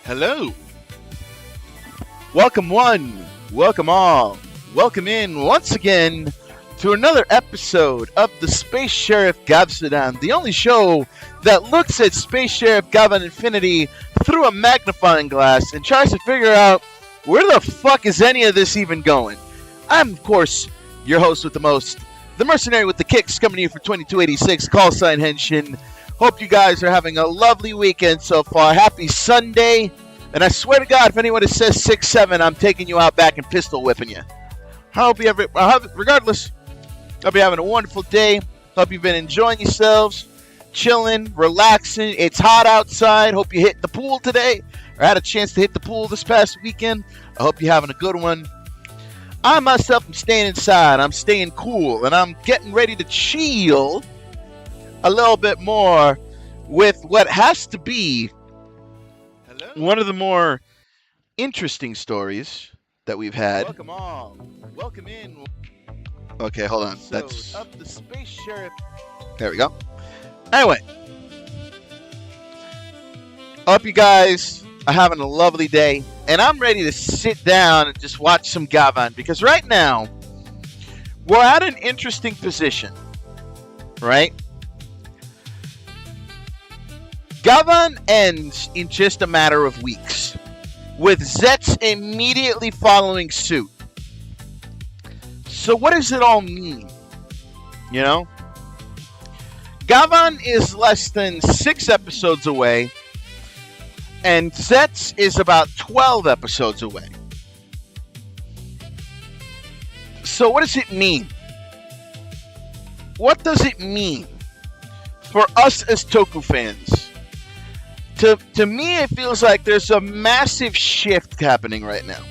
Hello. Welcome one, welcome all, welcome in once again to another episode of the Space Sheriff Gav-sudan, the only show that looks at Space Sheriff Gavan Infinity through a magnifying glass and tries to figure out where the fuck is any of this even going. I'm, of course, your host with the most, the mercenary with the kicks, coming to you for 2286, call sign Henshin. Hope you guys are having a lovely weekend so far. Happy Sunday. And I swear to God, if anyone says 6-7, I'm taking you out back and pistol whipping you. Regardless, hope you're having a wonderful day. Hope you've been enjoying yourselves, chilling, relaxing. It's hot outside. Hope you hit the pool today or had a chance to hit the pool this past weekend. I hope you're having a good one. I myself am staying inside. I'm staying cool, and I'm getting ready to chill a little bit more with what has to be one of the more interesting stories that we've had. Welcome all. Welcome in. Okay, hold on. That's up the Space Sheriff. There we go. Anyway, I hope you guys are having a lovely day, and I'm ready to sit down and just watch some Gavan, because right now we're at an interesting position, right? Gavan ends in just a matter of weeks, with Zets immediately following suit. So what does it all mean? You know? Gavan is less than 6 episodes away, and Zets is about 12 episodes away. So what does it mean? What does it mean for us as Toku fans? To me, it feels like there's a massive shift happening right now.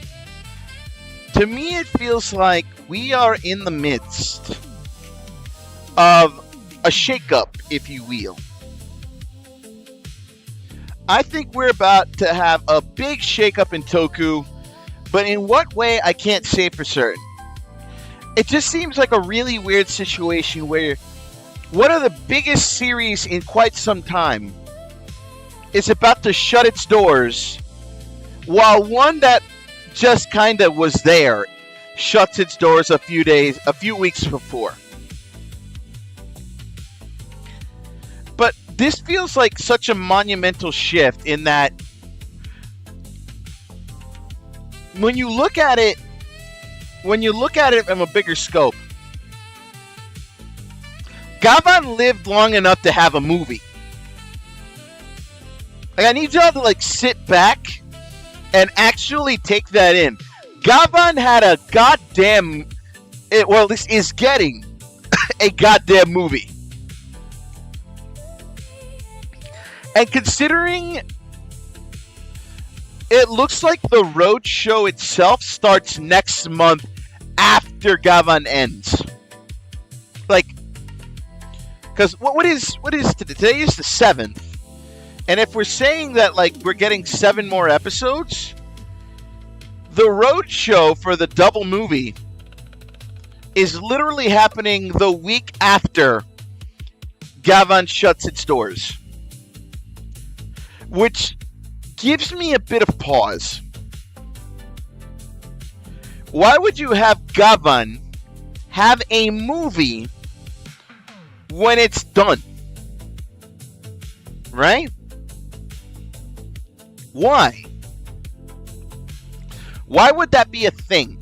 To me, it feels like we are in the midst of a shakeup, if you will. I think we're about to have a big shakeup in Toku, but in what way, I can't say for certain. It just seems like a really weird situation where one of the biggest series in quite some time is about to shut its doors, while one that just kind of was there shuts its doors a few weeks before. But this feels like such a monumental shift in that when you look at it from a bigger scope, Gavan lived long enough to have a movie. Like, I need y'all to sit back and actually take that in. Gavan had a goddamn, at least is getting a goddamn movie. And considering it looks like the road show itself starts next month after Gavan ends. Because what is today? Today is the 7th. And if we're saying that, we're getting 7 more episodes, the road show for the double movie is literally happening the week after Gavan shuts its doors. Which gives me a bit of pause. Why would you have Gavan have a movie when it's done? Right? Why? Why would that be a thing?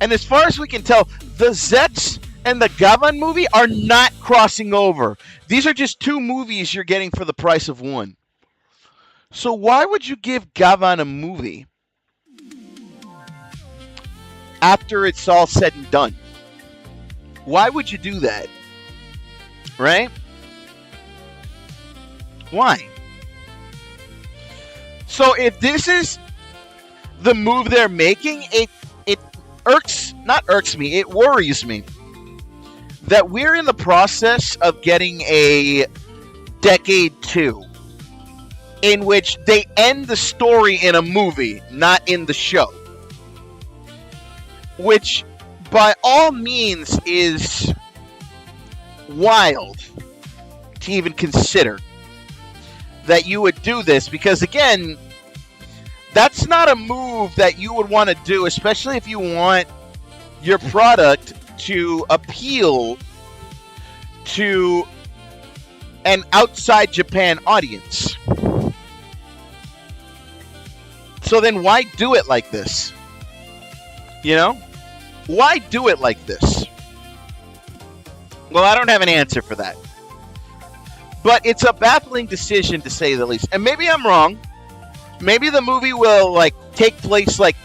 And as far as we can tell, the Zets and the Gavan movie are not crossing over. These are just 2 movies you're getting for the price of 1. So why would you give Gavan a movie after it's all said and done? Why would you do that? Right? Why? So if this is the move they're making, it worries me that we're in the process of getting a Decade 2 in which they end the story in a movie, not in the show. Which, by all means, is wild to even consider that you would do this, because again, That's not a move that you would want to do, especially if you want your product to appeal to an outside Japan audience. So then why do it like this? You know? Why do it like this? Well, I don't have an answer for that. But it's a baffling decision, to say the least. And maybe I'm wrong. Maybe the movie will, like, take place, like,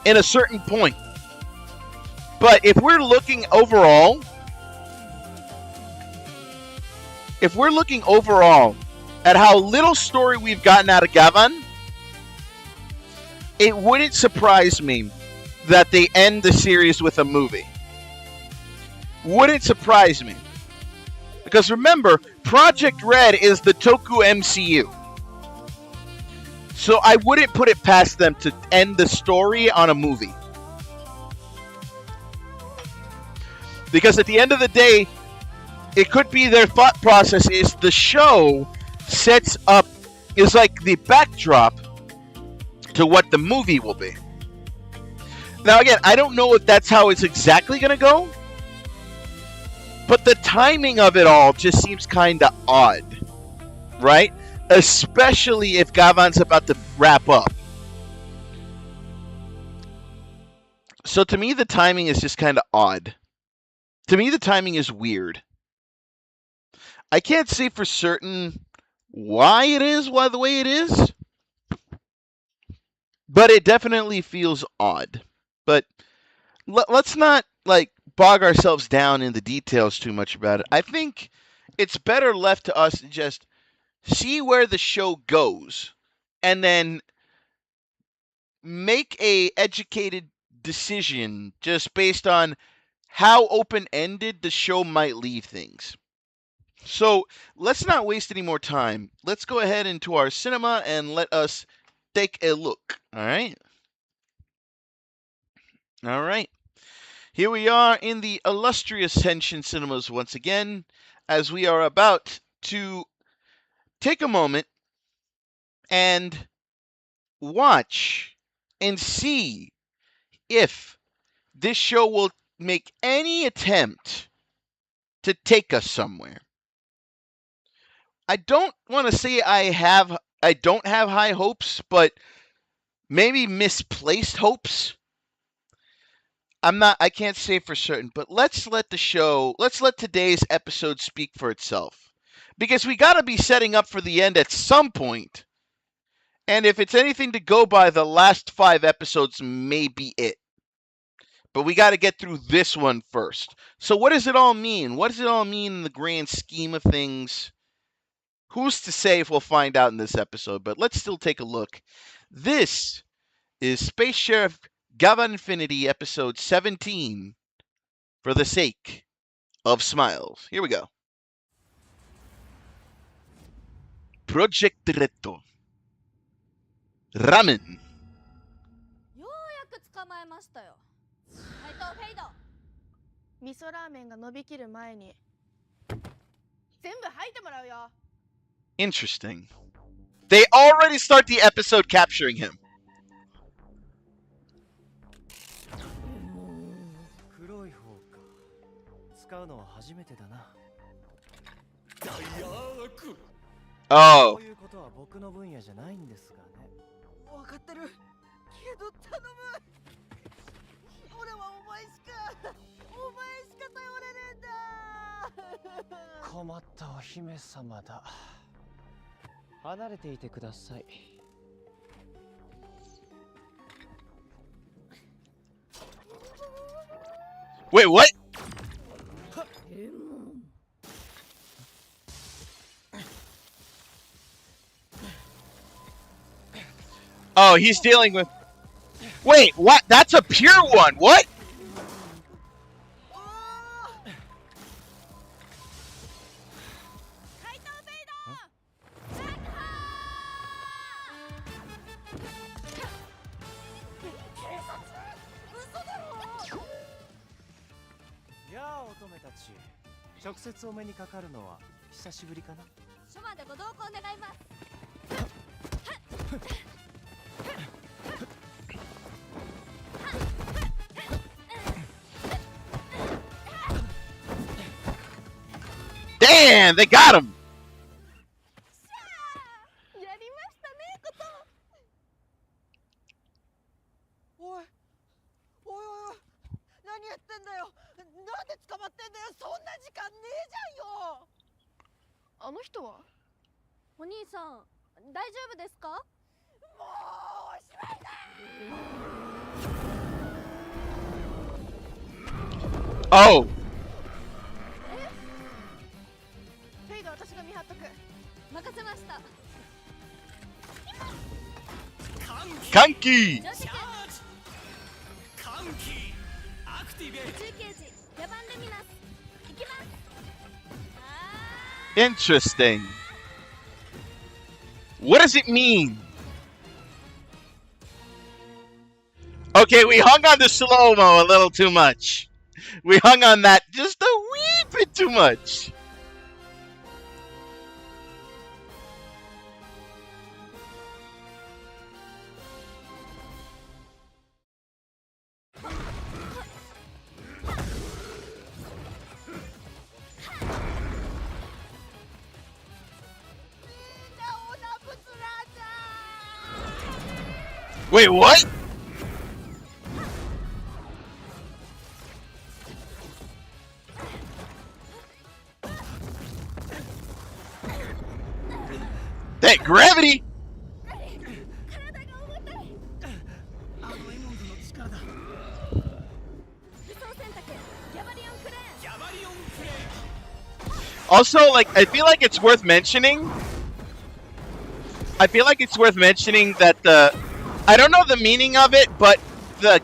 in a certain point. But if we're looking overall... If we're looking overall at how little story we've gotten out of Gavan, it wouldn't surprise me that they end the series with a movie. Wouldn't surprise me. Because remember, Project Red is the Toku MCU. So I wouldn't put it past them to end the story on a movie. Because at the end of the day, it could be their thought process is the show sets up, is like the backdrop to what the movie will be. Now again, I don't know if that's how it's exactly going to go. But the timing of it all just seems kind of odd. Right? Especially if Gavan's about to wrap up. So to me, the timing is just kind of odd. To me, the timing is weird. I can't say for certain why it is the way it is. But it definitely feels odd. But let's not, like, bog ourselves down in the details too much about it. I think it's better left to us to just see where the show goes and then make a educated decision just based on how open-ended the show might leave things. So let's not waste any more time. Let's go ahead into our cinema and let us take a look. All right? All right. Here we are in the illustrious Henshin Cinemas once again, as we are about to take a moment and watch and see if this show will make any attempt to take us somewhere. I don't want to say I don't have high hopes, but maybe misplaced hopes. I can't say for certain, but let's let today's episode speak for itself. Because we got to be setting up for the end at some point. And if it's anything to go by, the last 5 episodes may be it. But we got to get through this one first. So what does it all mean? What does it all mean in the grand scheme of things? Who's to say if we'll find out in this episode? But let's still take a look. This is Space Sheriff Gavan Infinity, episode 17, For the Sake of Smiles. Here we go. Project Reto. Ramen. ようやく捕まえましたよ。配当フェイド。味噌ラーメンが伸びきる前に全部吐いてもらうよ。Interesting. They already start the episode capturing him. 黒い方か。使うのは初めてだな。大悪。Oh. こういうことは僕の分野じゃないんですがね。わかってる。けど頼む。俺はお前しか頼れるんだ。困ったお姫様だ。離れていてください。Wait, what? Oh, he's dealing with... Wait, what? That's a pure one. What? Yeah, 乙女たち。直接お目にかかるのは久しぶりかな。署までご同行願います。man. They got him. やりましたねこと。おいおいおい、何やってんだよ。なんで捕まってんだよ。そんな時間ねえじゃんよ。あの人は？お兄さん大丈夫ですか？もうおしまいだ。 Oh. フェイド私が見張っとく。任せました。 Kanki. 上手くん。歓喜アクティベート。宇宙刑事野蛮ルミナス行きます。 Interesting. What does it mean? Okay, we hung on the slow-mo a little too much. We hung on that just a wee bit too much. Wait, what? That gravity? 体が重たい。あのエモンズの力だ。武装選択ギャバリオンクレーン。ギャバリオンクレーン。 Also, like, I feel like it's worth mentioning. I feel like it's worth mentioning that I don't know the meaning of it, but the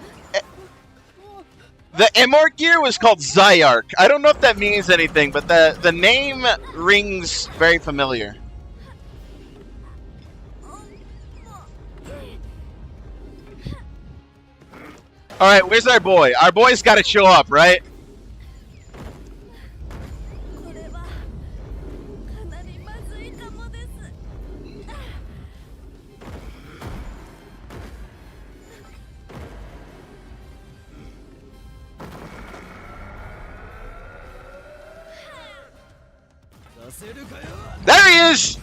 Emor gear was called Zyark. I don't know if that means anything, but the name rings very familiar. All right, where's our boy? Our boy's got to show up, right? これはかなりまずいかもです。 出せるかよ。 There he is.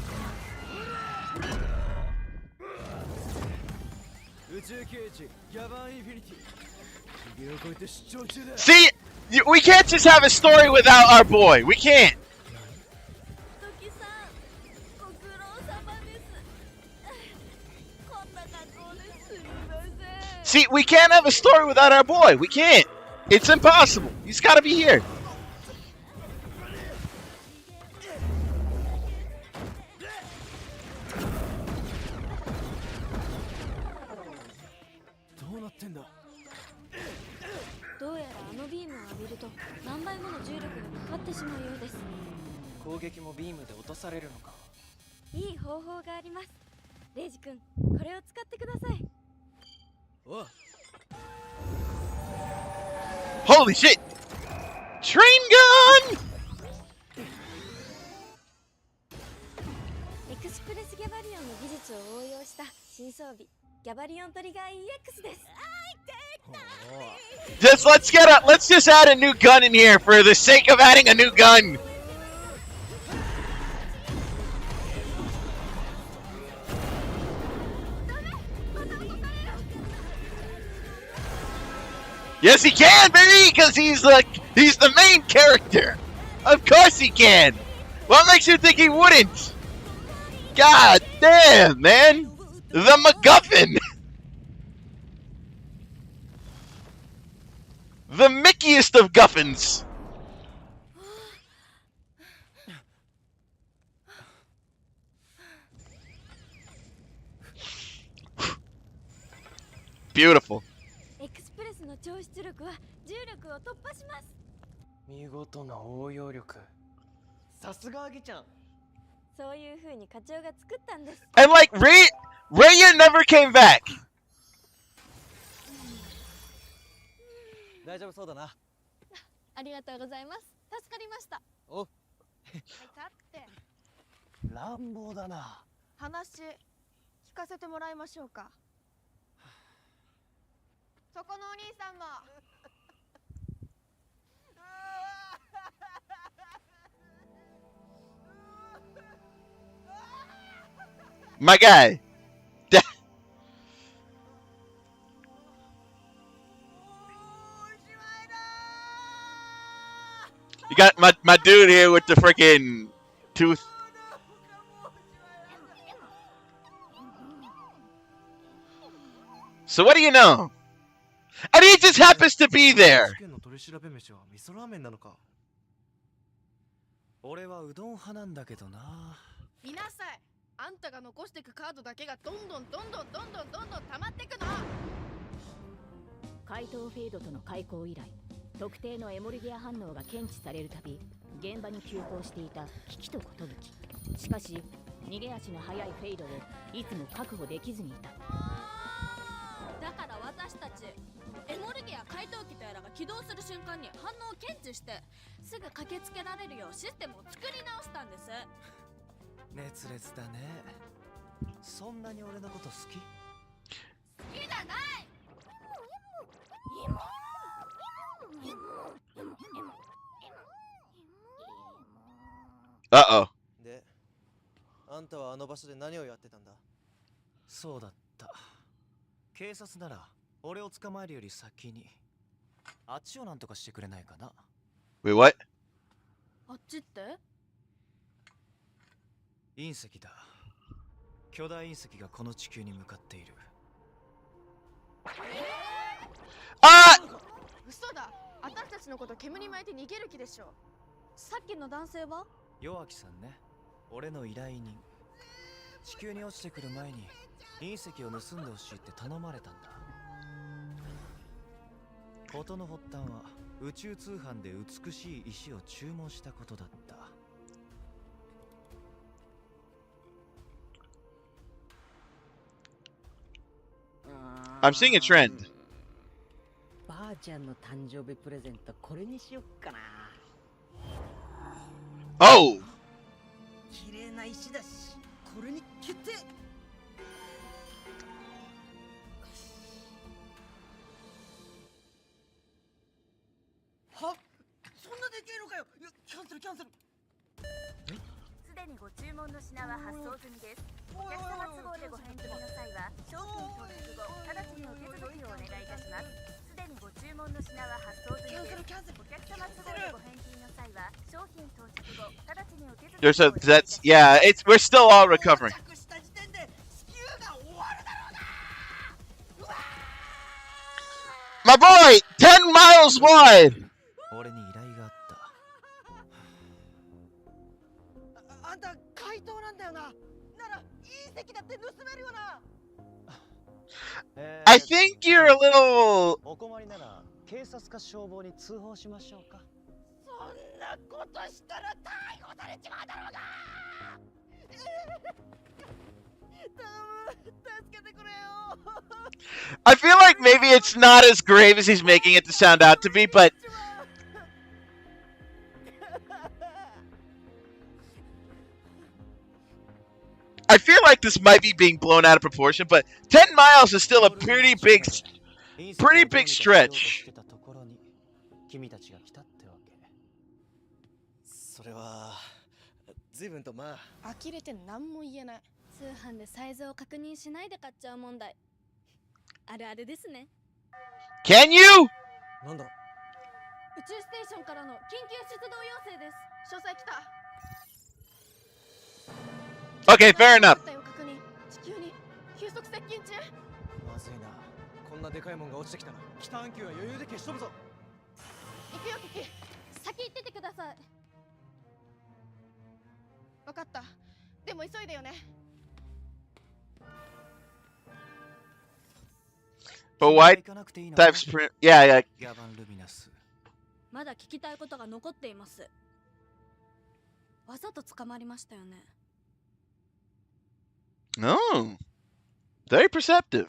宇宙刑事ギャバンインフィニティ。次を越えて出張中だ。 See, we can't just have a story without our boy. We can't. トキさんご苦労様です。こんな格好ですみません。 See, we can't have a story without our boy. We can't. It's impossible. He's got to be here. どうなってんだ。どうやらあのビームを浴びると何倍もの重力がかかってしまうようです。攻撃もビームで落とされるのか。いい方法があります。レイジ君、これを使ってください。おう。 Holy shit! Train gun! エクスプレスギャバリオンの技術を応用した新装備ギャバリオントリガー EX です。 Let's just add a new gun in here for the sake of adding a new gun. Yes, he can, baby, because he's the main character. Of course he can. What makes you think he wouldn't? God damn, man. The MacGuffin. The Mickiest of Guffins. Beautiful. エクスプレスの超出力は重力を突破します。見事な応用力。さすがアギちゃん。そういう風に課長が作ったんです。 And like Raya never came back. 大丈夫そうだな。ありがとうございます。助かりました。お。はい、立って乱暴だな。話聞かせてもらいましょうか。そこのお兄さんも。My guy. You got my dude here with the freaking tooth. So what do you know? And he just happens to be there. 事件の取り調べ飯は味噌ラーメンなのか。俺はうどん派なんだけどな。見なさい。あんたが残してくカードだけがどんどん溜まってくの。怪盗フェイドとの開口以来、特定のエモリギア反応が検知されるたび、現場に急行していた危機と寿。しかし逃げ足の速いフェイドをいつも確保できずにいた。だから私たちエモルギア怪盗機とやらが起動する瞬間に反応を検知してすぐ駆けつけられるようシステムを作り直したんです。熱烈だね。そんなに俺のこと好き？好きじゃない。Uh-oh. で、あんたはあの場所で何をやってたんだ？そうだった。警察なら俺を捕まえるより先にあっちをなんとかしてくれないかな。 Wait, what? あっちって？隕石だ。巨大隕石がこの地球に向かっている。嘘だ。私たちのこと煙に巻いて逃げる気でしょ。さっきの男性は？弱木さんね。俺の依頼人。地球に落ちてくる前に隕石を盗んでほしいって頼まれたんだ。事の発端は宇宙通販で美しい石を注文したことだった。I'm seeing a trend. ばあちゃんの誕生日プレゼントこれにしよっかな。 Oh! 綺麗な石だし、これに決定。は？そんなでけえのかよ。いや、キャンセル。すでにご注文の品は発送済みです。お客様都合でご返金の際は商品到着後直ちにお手続きをお願いいたします。すでにご注文の品は発送済みです。お客様都合でご返金の際は商品到着後直ちにお手続きをお願いいたします。 That's yeah. It's we're still all recovering. 着した時点で地球が終わるだろうな。うわ My boy, 10 miles wide. 俺に依頼があった。あんた怪盗なんだよな。なら隕石だって盗めるよな。I think you're a little. お困りなら警察か消防に通報しましょうか。そんなことしたら逮捕されちまうだろうが。頼む、助けてくれよ。 I feel like maybe it's not as grave as he's making it to sound out to be, but I feel like this might be being blown out of proportion. But 10 miles is still a pretty big stretch. 君たちが来たってわけ。それは随分とまあ。呆れて何も言えない。通販でサイズを確認しないで買っちゃう問題。あるあるですね。 Can you? なんだ？宇宙ステーションからの緊急出動要請です。詳細来た。 Okay, fair enough. 地球に急速接近中。まずいな。こんなでかいもんが落ちてきたら北半球は余裕で消し飛ぶぞ。行くよキキ。先行っててください。分かった。でも急いでよね。 But why types print? Yeah, yeah. まだ聞きたいことが残っています。わざと捕まりましたよね。 No. Very perceptive.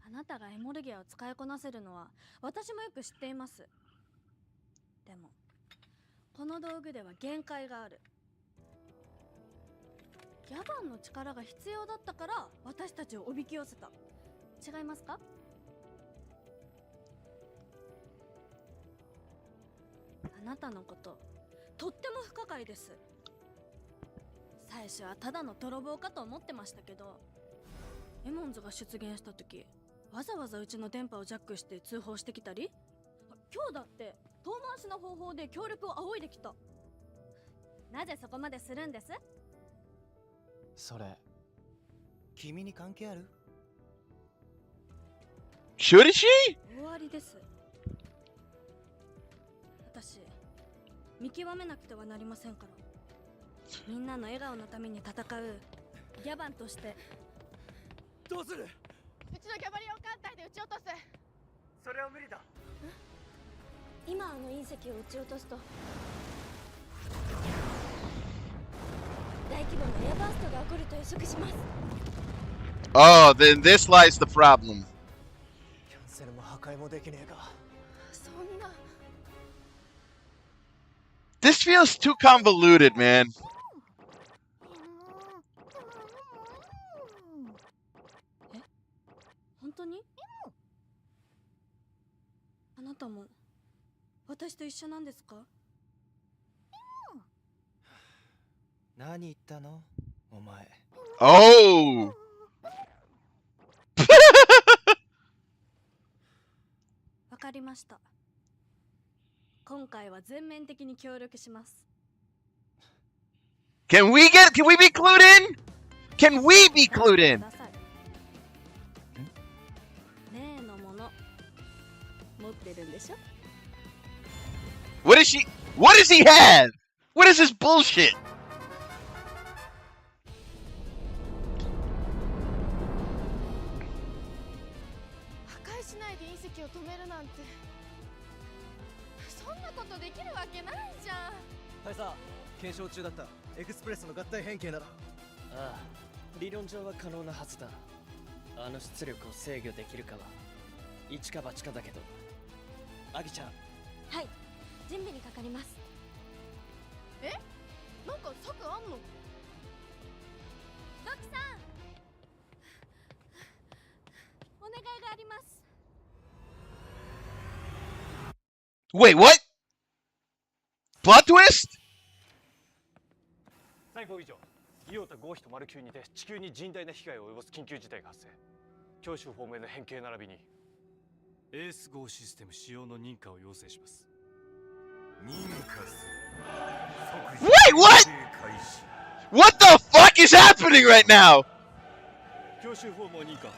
あなたがエモルギアを使いこなせるのは私もよく知っています。でもこの道具では限界がある。ギャバンの力が必要だったから私たちをおびき寄せた。違いますか？あなたのこととっても不可解です。最初はただの泥棒かと思ってましたけど、エモンズが出現した時わざわざうちの電波をジャックして通報してきたり、今日だって遠回しな方法で協力を仰いできた。なぜそこまでするんです？それ君に関係ある？ Should she? 終わりです。私見極めなくてはなりませんから。みんなの笑顔のために戦うギャバンとして。どうする？うちのギャバリオン艦隊で撃ち落とす。それは無理だ。今隕石を撃ち落とすと大規模なエアバーストが起こると予測します。 Oh, then this lies the problem. キャンセルも破壊もできねえか。そんな。 This feels too convoluted, man. え、本当に？あなたも私と一緒なんですか？何言ったのお前。 Oh! わかりました。今回は全面的に協力します。 Can we be clued in? Can we be clued in? 例のもの持ってるんでしょ？ What does he have? What is this bullshit? 破壊しないで隕石を止めるなんて、そんなことできるわけないじゃん。大佐、検証中だったエクスプレスの合体変形なら。ああ、理論上は可能なはずだ。あの出力を制御できるかは一か八かだけど。アギちゃん。はい、準備にかかります。え？なんか策あんの？ドキさん、お願いがあります。 Wait, what? Plot twist? 最高以上、イオタ5と丸9にて地球に甚大な被害を及ぼす緊急事態が発生。教習方面の変形並びにエース号システム使用の認可を要請します。認可する。 Wait, what? What the fuck is happening right now? 教習方面認可。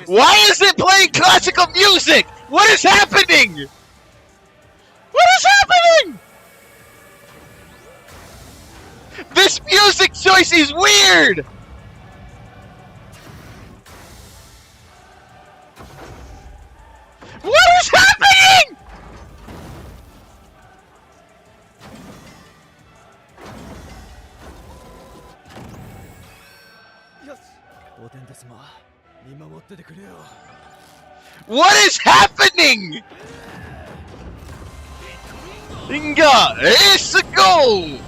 Why is it playing classical music? What is happening? What is happening? This music choice is weird! What is happening? よし、お天道様、見守っててくれよ。 What is happening? Inga, let's go!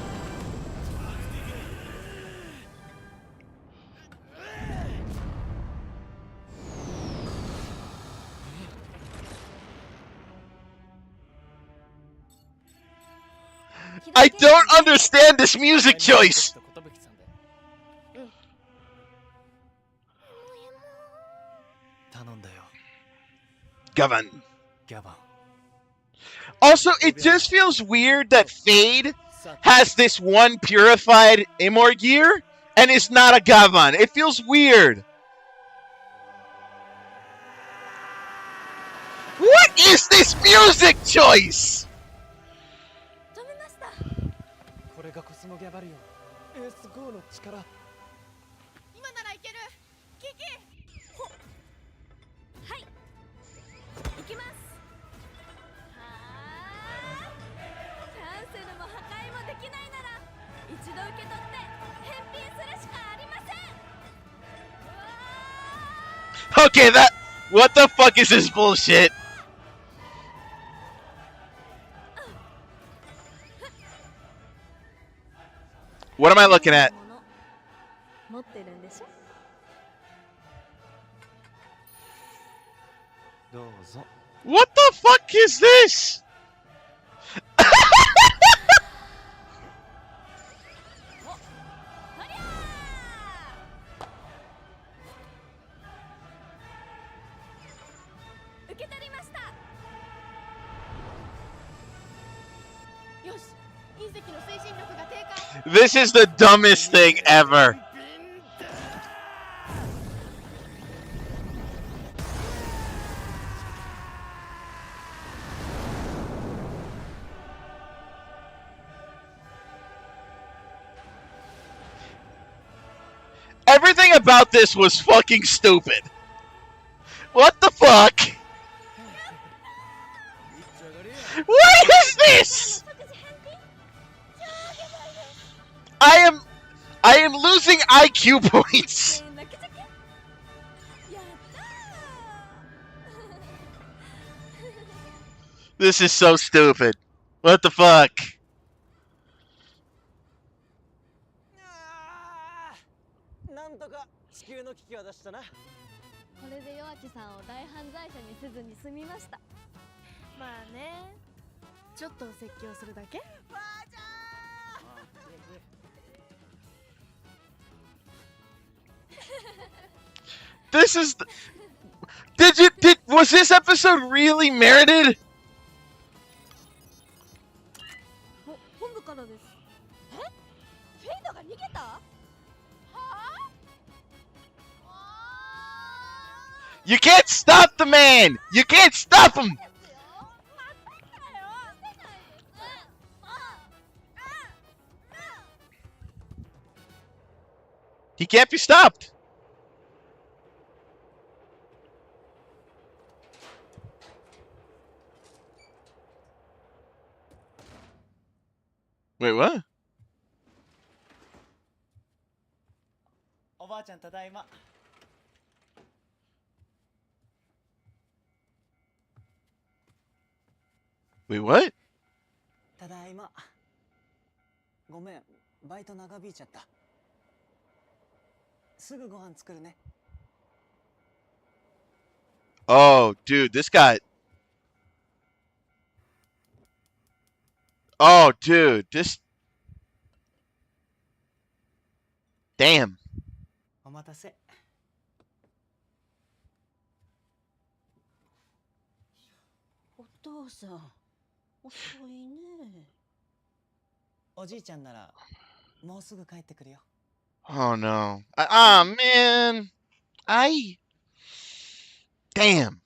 I don't understand this music choice. 頼んだよ。 Gavan. ギャバン。 Also, it just feels weird that Fade has this one purified Immor gear and is not a Gavan. It feels weird. What is this music choice? 止めました。これがコスモギャバリオンエース5の力。今ならいける。キキ。はい。行きます。キャンセルも破壊もできないなら一度受け取って返品するしかありません。 Okay, what the fuck is this bullshit? What am I looking at? 持ってるんでしょ？どうぞ。 What the fuck is this? 受け取りました。よし、隕石の推進力が低下。 This is the dumbest thing ever. Everything about this was fucking stupid. What the fuck? What is this? I am losing IQ points. やったー This is so stupid. What the fuck? なんとか地球の危機は出したな。これで弱木さんを大犯罪者にせずに済みました。まあね、ちょっとお説教するだけ。ばあちゃん This is. Was this episode really merited? 本部からです。え？フェイドが逃げた？はあ？ You can't stop the man. You can't stop him. He can't be stopped. Wait, what? おばあちゃんただいま。 Wait, what? ただいま。ごめん、バイト長引いちゃった。すぐご飯作るね。 Oh, dude, this guy. Oh, dude, this. Damn. お待たせ。お父さん、遅いね。おじいちゃんならもうすぐ帰ってくるよ。 Oh no. Man. Damn.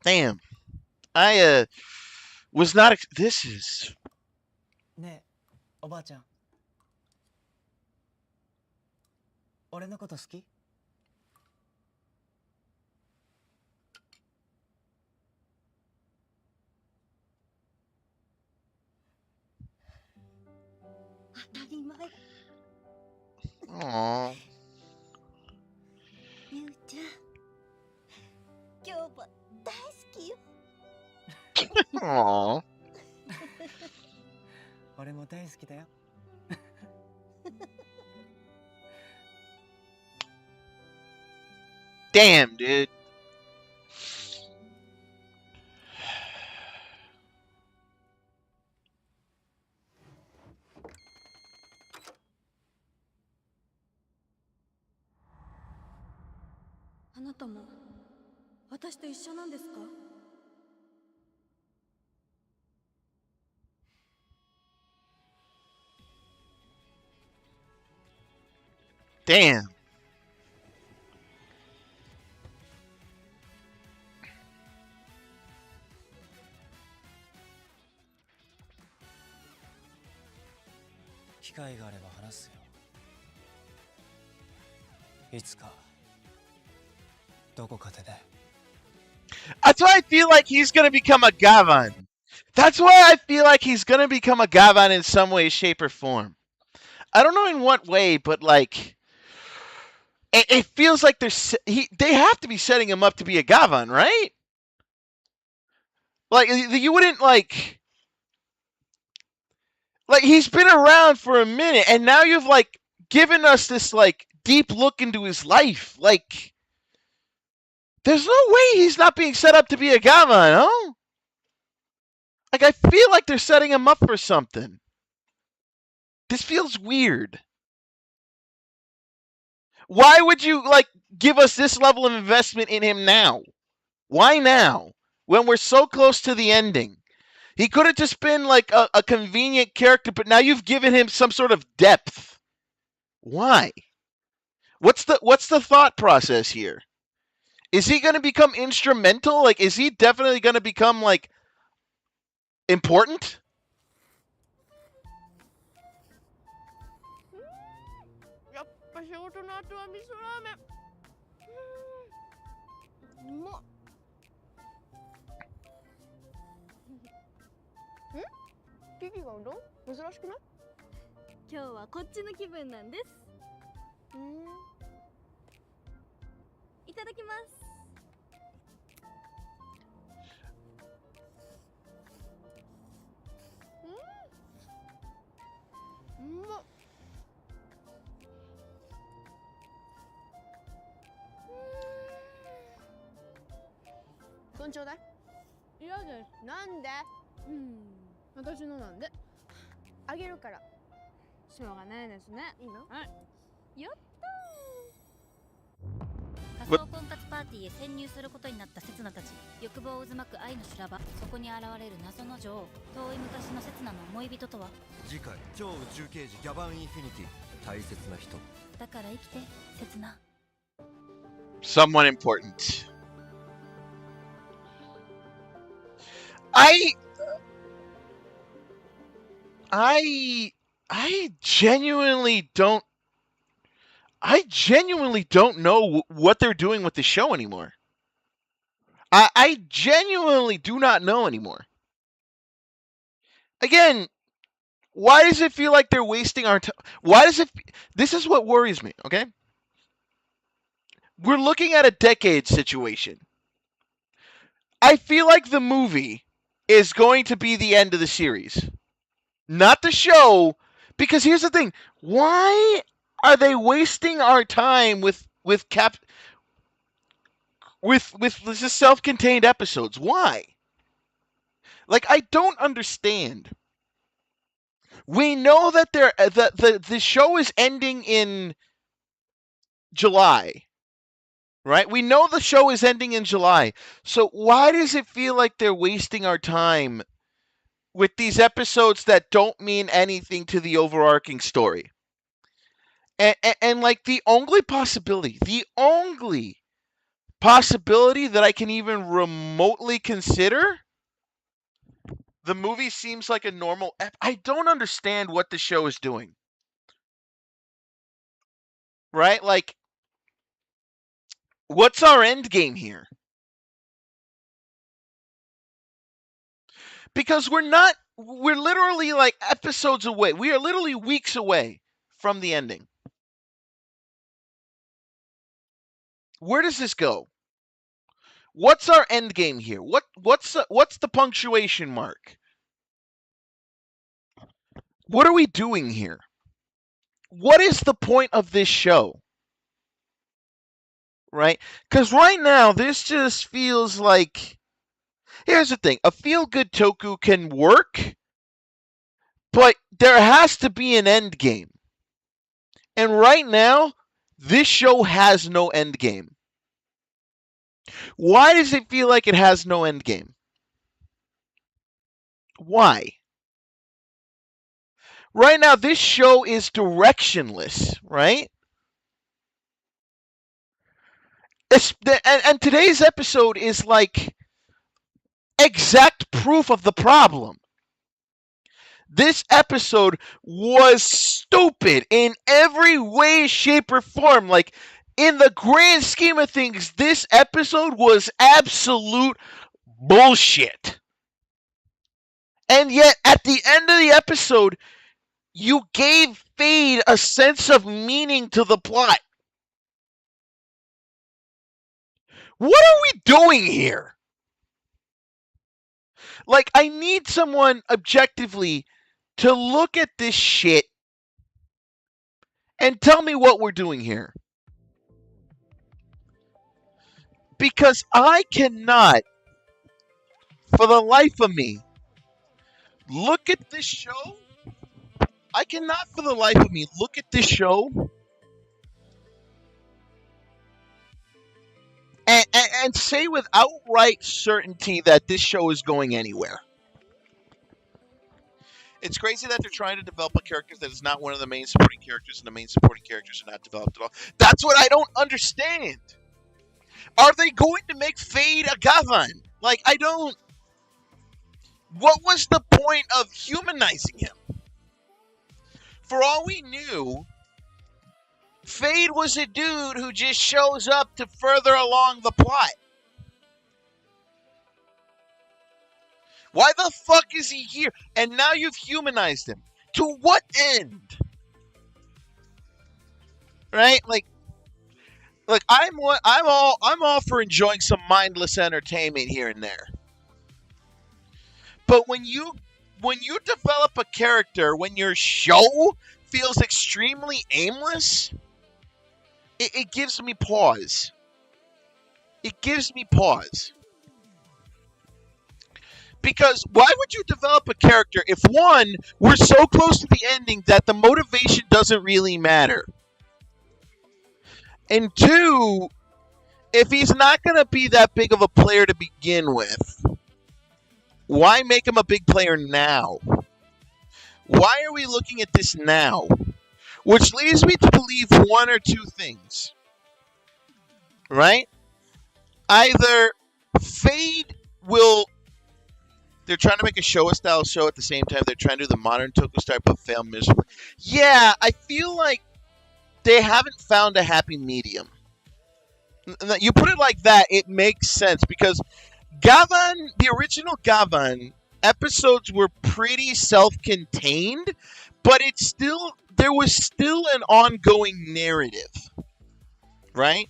Damn. I was not. This is. ねえ、おばあちゃん。俺のこと好き？当たり前。Aww. ゆうちゃん、今日も大好きよ。 Aww. 俺も大好きだよ。 Damn, dude.「あなたも私と一緒なんですか？ Damn. 機会があれば話すよ。いつかどこかでね。 That's why I feel like he's gonna become a Gavan. That's why I feel like he's gonna become a Gavan in some way, shape, or form. I don't know in what way, but like, it feels like they have to be setting him up to be a Gavan, right? Like you wouldn't like he's been around for a minute, and now you've like given us this like deep look into his life. Like, there's no way he's not being set up to be a Gavan, huh? Like, I feel like they're setting him up for something. This feels weird. Why would you, like, give us this level of investment in him now? Why now? When we're so close to the ending. He could have just been like a convenient character, but now you've given him some sort of depth. Why? What's the thought process here? Is he going to become instrumental? Like, is he definitely going to become, like, important? やっぱ仕事の後は味噌ラーメン。うまっ。キキがうどん？珍しくない？今日はこっちの気分なんです。いただきます。うまっ。分ちょうだい。嫌です。なんで？私のなんで。あげるから。しょうがないですね。いいの？はい。やったー。仮想婚活パーティーへ潜入することになったセツナたち。欲望渦巻く愛の修羅場。そこに現れる謎の女王。遠い昔のセツナの思い人とは。次回超宇宙刑事ギャバンインフィニティ大切な人だから生きてセツナ。 Someone important. I genuinely don't. I genuinely don't know what they're doing with the show anymore. I genuinely do not know anymore. Again, why does it feel like they're wasting our time? Why does it? This is what worries me, okay? We're looking at a decade situation. I feel like the movie is going to be the end of the series. Not the show, because here's the thing. Why are they wasting our time with just self-contained episodes? Why? Like, I don't understand. We know that the show is ending in July. Right? We know the show is ending in July. So why does it feel like they're wasting our time with these episodes that don't mean anything to the overarching story? And like the only possibility that I can even remotely consider, the movie seems like a normal I don't understand what the show is doing. Right? Like, what's our end game here? Because we're literally like episodes away. We are literally weeks away from the ending. Where does this go? What's our end game here? What's the punctuation mark? What are we doing here? What is the point of this show? Right? Because right now, this just feels like... Here's the thing. A feel-good toku can work, but there has to be an end game. And right now, this show has no end game. Why does it feel like it has no end game? Why? Right now, this show is directionless, right? And today's episode is like exact proof of the problem. This episode was stupid in every way, shape, or form. Like, in the grand scheme of things, this episode was absolute bullshit. And yet, at the end of the episode, you gave Fade a sense of meaning to the plot. What are we doing here? Like, I need someone objectively to look at this shit and tell me what we're doing here. Because I cannot, for the life of me, look at this show. I cannot, for the life of me, look at this show and and say with outright certainty that this show is going anywhere. It's crazy that they're trying to develop a character that is not one of the main supporting characters, and the main supporting characters are not developed at all. That's what I don't understand. Are they going to make Fade a Gavan? Like, I don't... What was the point of humanizing him? For all we knew, Fade was a dude who just shows up to further along the plot. Why the fuck is he here? And now you've humanized him. To what end? Right? Like, look, I'm all for enjoying some mindless entertainment here and there. But when you develop a character, when your show feels extremely aimless, it gives me pause. It gives me pause. Because why would you develop a character if, one, we're so close to the ending that the motivation doesn't really matter? And two, if he's not going to be that big of a player to begin with, why make him a big player now? Why are we looking at this now? Which leads me to believe one or two things. Right? Either Fade will... They're trying to make a Showa-style show at the same time they're trying to do the modern Tokusatsu but fail miserably. Yeah, I feel like they haven't found a happy medium. You put it like that, it makes sense, because Gavan, the original Gavan, episodes were pretty self-contained, but there was still an ongoing narrative. Right?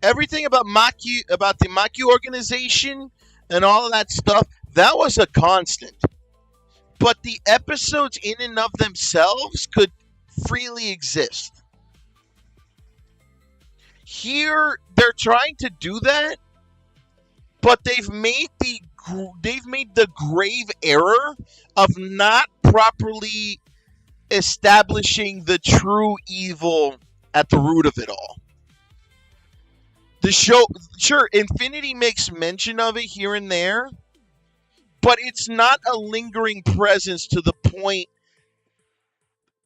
Everything about the Maki organization and all of that stuff, that was a constant. But the episodes in and of themselves could freely exist. Here, they're trying to do that, but they've made the grave error of not properly establishing the true evil at the root of it all. The show, sure, Infinity makes mention of it here and there, but it's not a lingering presence to the point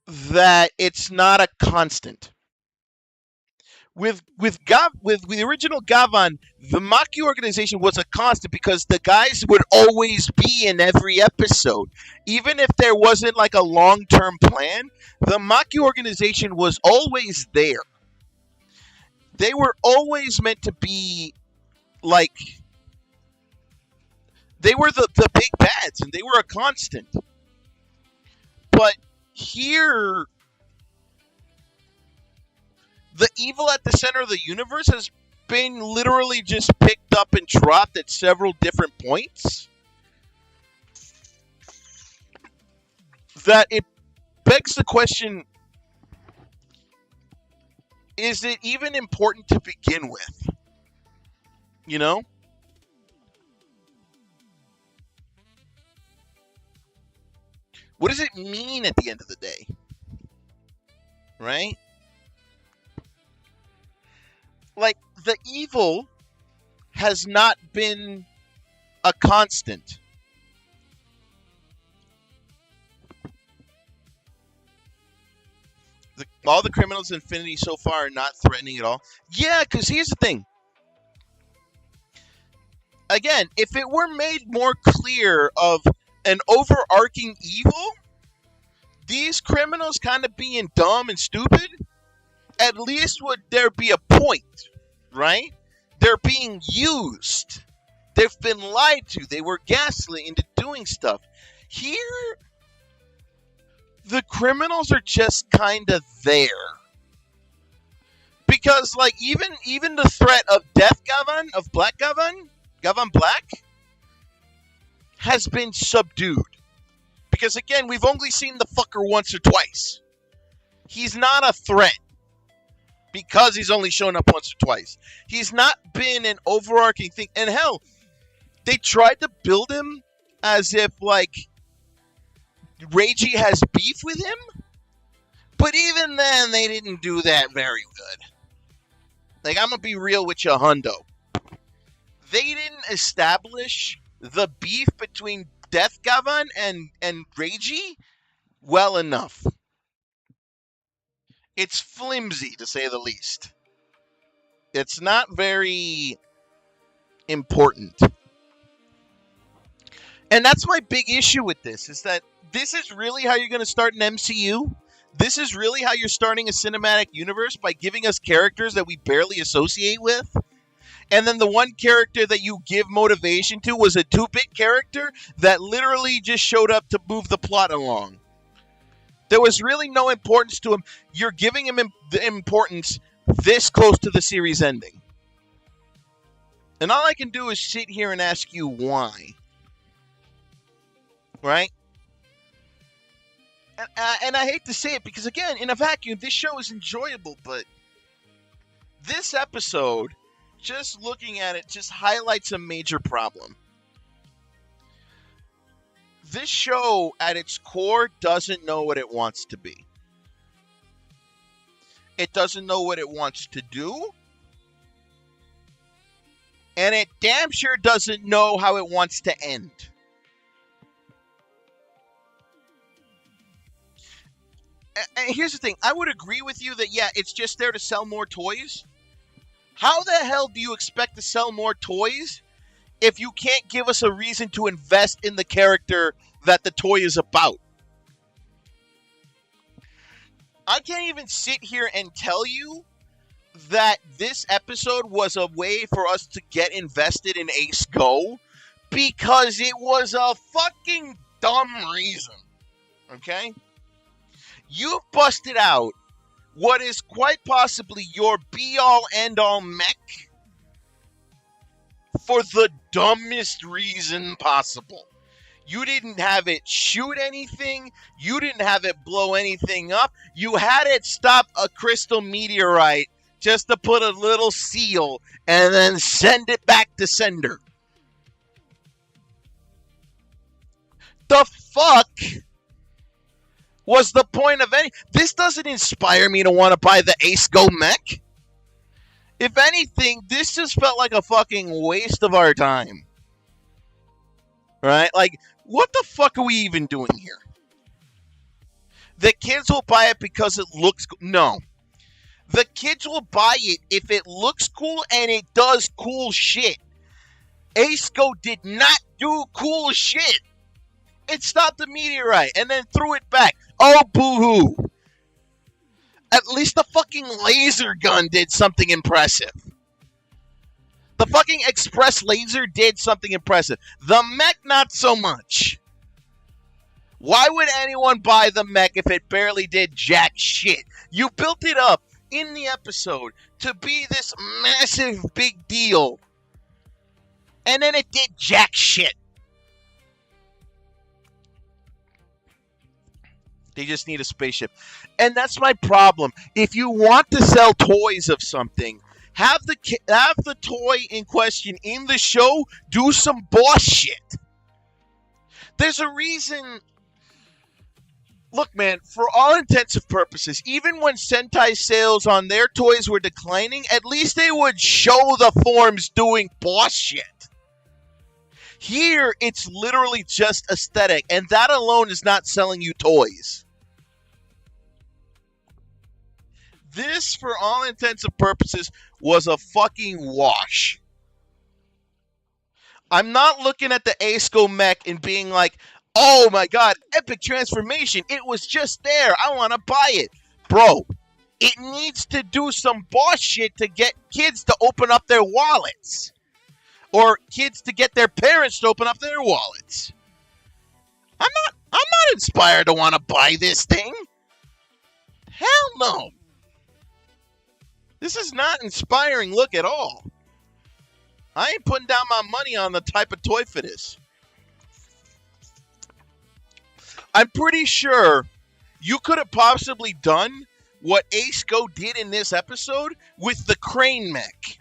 that it's not a constant. With the original Gavan, the Maki organization was a constant because the guys would always be in every episode. Even if there wasn't like a long-term plan, the Maki organization was always there. They were always meant to be, like, they were the big bads, and they were a constant. But here, the evil at the center of the universe has been literally just picked up and dropped at several different points. That it begs the question, is it even important to begin with? You know? What does it mean at the end of the day? Right? Like, the evil has not been a constant. All the criminals in Infinity so far are not threatening at all. Yeah, because here's the thing. Again, if it were made more clear of an overarching evil, these criminals kind of being dumb and stupid, at least would there be a point, right? They're being used. They've been lied to. They were gaslit into doing stuff. Here, the criminals are just kind of there. Because, like, even the threat of Death Gavan, of Black Gavan, Gavan Black, has been subdued. Because, again, we've only seen the fucker once or twice. He's not a threat. Because he's only shown up once or twice. He's not been an overarching thing. And hell, they tried to build him as if, like, Reiji has beef with him. But even then, they didn't do that very good. Like, I'm going to be real with you, Hundo. they didn't establish the beef between Death Gavan and Reiji well enough. It's flimsy, to say the least. It's not very important. And that's my big issue with this, is that this is really how you're going to start an MCU? This is really how you're starting a cinematic universe, by giving us characters that we barely associate with? And then the one character that you give motivation to was a 2-bit character that literally just showed up to move the plot along. There was really no importance to him. You're giving him the importance this close to the series ending. And all I can do is sit here and ask you why. Right? And I hate to say it, because again, in a vacuum, this show is enjoyable, but this episode, just looking at it, just highlights a major problem. This show, at its core, doesn't know what it wants to be. It doesn't know what it wants to do. And it damn sure doesn't know how it wants to end. And here's the thing. I would agree with you that, yeah, it's just there to sell more toys. How the hell do you expect to sell more toys if you can't give us a reason to invest in the character that the toy is about? I can't even sit here and tell you that this episode was a way for us to get invested in Ace Go, because it was a fucking dumb reason. Okay? You busted out what is quite possibly your be-all, end-all mech for the dumbest reason possible. You didn't have it shoot anything. You didn't have it blow anything up. You had it stop a crystal meteorite just to put a little seal and then send it back to sender. The fuck was the point of any... This doesn't inspire me to want to buy the Ace Go mech. If anything, this just felt like a fucking waste of our time. Right? Like, what the fuck are we even doing here? The kids will buy it because it looks... No. The kids will buy it if it looks cool and it does cool shit. Ace Go did not do cool shit. It stopped the meteorite and then threw it back. Oh, boo-hoo. At least the fucking laser gun did something impressive. The fucking express laser did something impressive. The mech, not so much. Why would anyone buy the mech if it barely did jack shit? You built it up in the episode to be this massive big deal. And then it did jack shit. They just need a spaceship. And that's my problem. If you want to sell toys of something, have the toy in question in the show do some boss shit. There's a reason. Look, man, for all intents and purposes, even when Sentai sales on their toys were declining, at least they would show the forms doing boss shit. Here, it's literally just aesthetic, and that alone is not selling you toys. This, for all intents and purposes, was a fucking wash. I'm not looking at the Ace Go mech and being like, oh my god, epic transformation. It was just there. I want to buy it. Bro, it needs to do some boss shit to get kids to open up their wallets. Or kids to get their parents to open up their wallets. I'm not inspired to want to buy this thing. Hell no. This is not inspiring look at all. I ain't putting down my money on the type of toy for this. I'm pretty sure you could have possibly done what Ace Go did in this episode with the crane mech.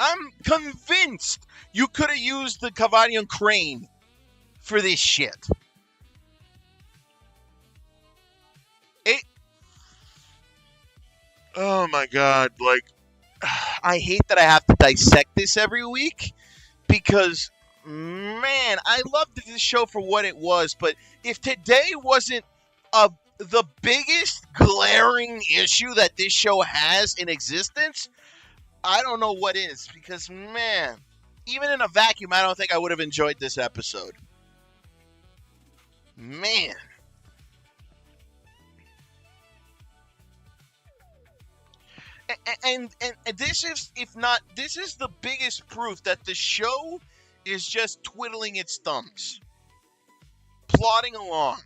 I'm convinced you could have used the Cavalion crane for this shit. Oh my god, like, I hate that I have to dissect this every week because, man, I loved this show for what it was. But if today wasn't the biggest glaring issue that this show has in existence, I don't know what is. Because, man, even in a vacuum, I don't think I would have enjoyed this episode. Man. And this is, if not, this is the biggest proof that the show is just twiddling its thumbs, plodding along.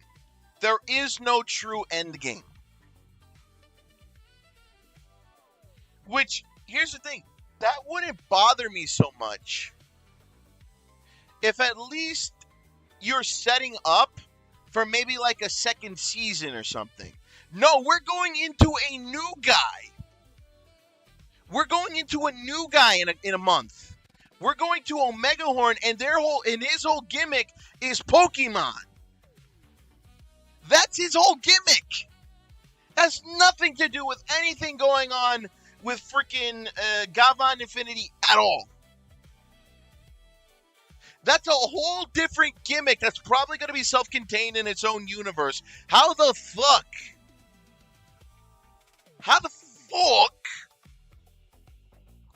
There is no true end game. Which, here's the thing, that wouldn't bother me so much if at least you're setting up for maybe like a second season or something. No, we're going into a new guy. We're going into a new guy in a month. We're going to Omega Horn, and his whole gimmick is Pokemon. That's his whole gimmick. Has nothing to do with anything going on with freaking Gavan Infinity at all. That's a whole different gimmick that's probably going to be self-contained in its own universe. How the fuck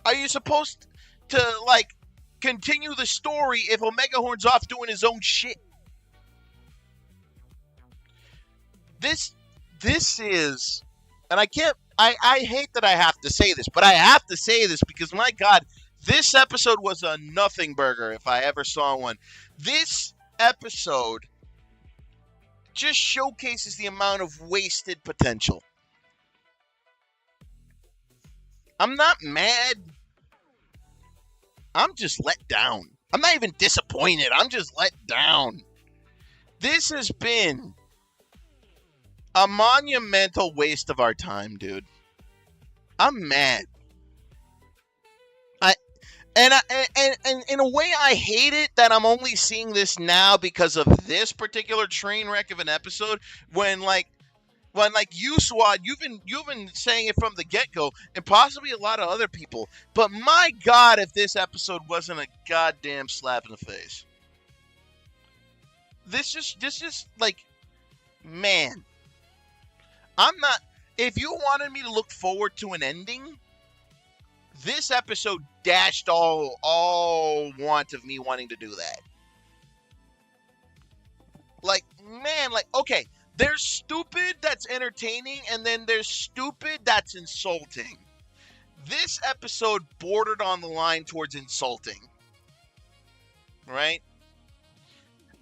are you supposed to, like, continue the story if Omega Horn's off doing his own shit? This is, and I hate that I have to say this, but I have to say this because, my God, this episode was a nothing burger if I ever saw one. This episode just showcases the amount of wasted potential. I'm not mad. I'm just let down. I'm not even disappointed. I'm just let down. This has been a monumental waste of our time, dude. I'm mad. And in a way, I hate it that I'm only seeing this now because of this particular train wreck of an episode. When you, Swad, you've been saying it from the get-go, and possibly a lot of other people. But my God, if this episode wasn't a goddamn slap in the face. This just like, man. I'm not. If you wanted me to look forward to an ending, this episode dashed all want of me wanting to do that. Like, man, like, okay, there's stupid that's entertaining, and then there's stupid that's insulting. This episode bordered on the line towards insulting. Right?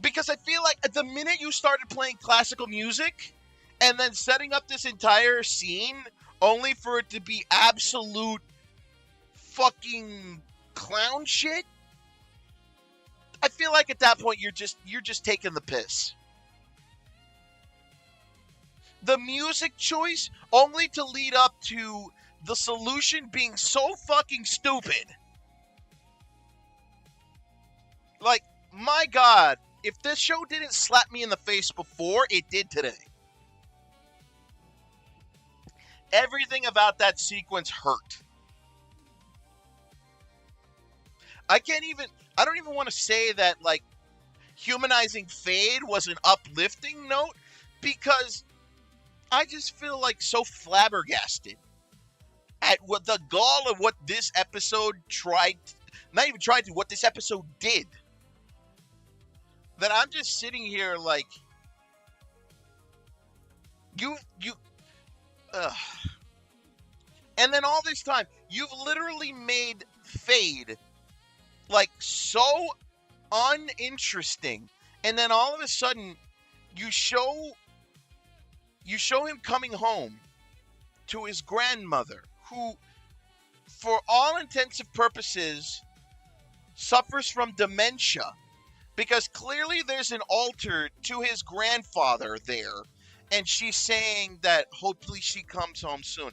Because I feel like at the minute you started playing classical music, and then setting up this entire scene only for it to be absolute fucking clown shit, I feel like at that point you're just taking the piss. The music choice only to lead up to the solution being so fucking stupid. Like, my God, if this show didn't slap me in the face before, it did today. Everything about that sequence hurt. I don't even want to say that, like, humanizing Fade was an uplifting note, because I just feel like so flabbergasted at what the gall of what this episode what this episode did, that I'm just sitting here like, and then all this time, you've literally made Fade like so uninteresting, and then all of a sudden you show him coming home to his grandmother, who, for all intents and purposes, suffers from dementia, because clearly there's an altar to his grandfather there, and she's saying that hopefully she comes home soon.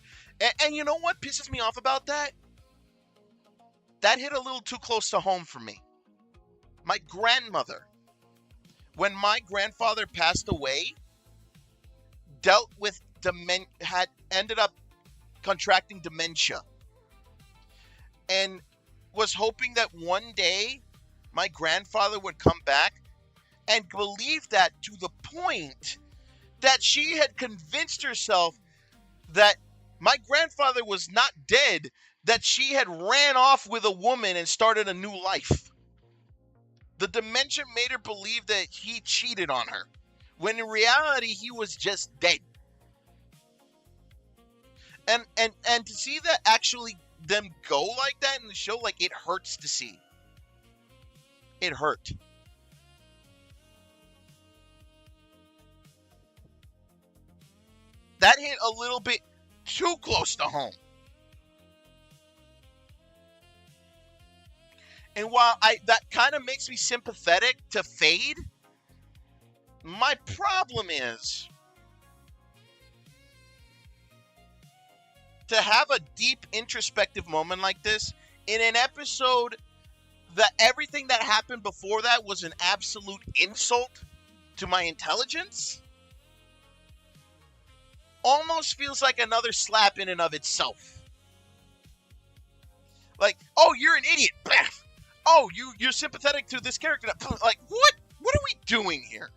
And you know what pisses me off about that? That hit a little too close to home for me. My grandmother, when my grandfather passed away, dealt with ended up contracting dementia. and was hoping that one day my grandfather would come back, and believed that to the point that she had convinced herself that my grandfather was not dead, that she had ran off with a woman and started a new life. The dementia made her believe that he cheated on her, when in reality he was just dead. And to see that actually them go like that in the show, like, it hurts to see. It hurt. That hit a little bit too close to home. And while that kind of makes me sympathetic to Fade, my problem is to have a deep introspective moment like this in an episode that everything that happened before that was an absolute insult to my intelligence, almost feels like another slap in and of itself. Like, oh, you're an idiot. Oh, you're sympathetic to this character. Like, what? What are we doing here?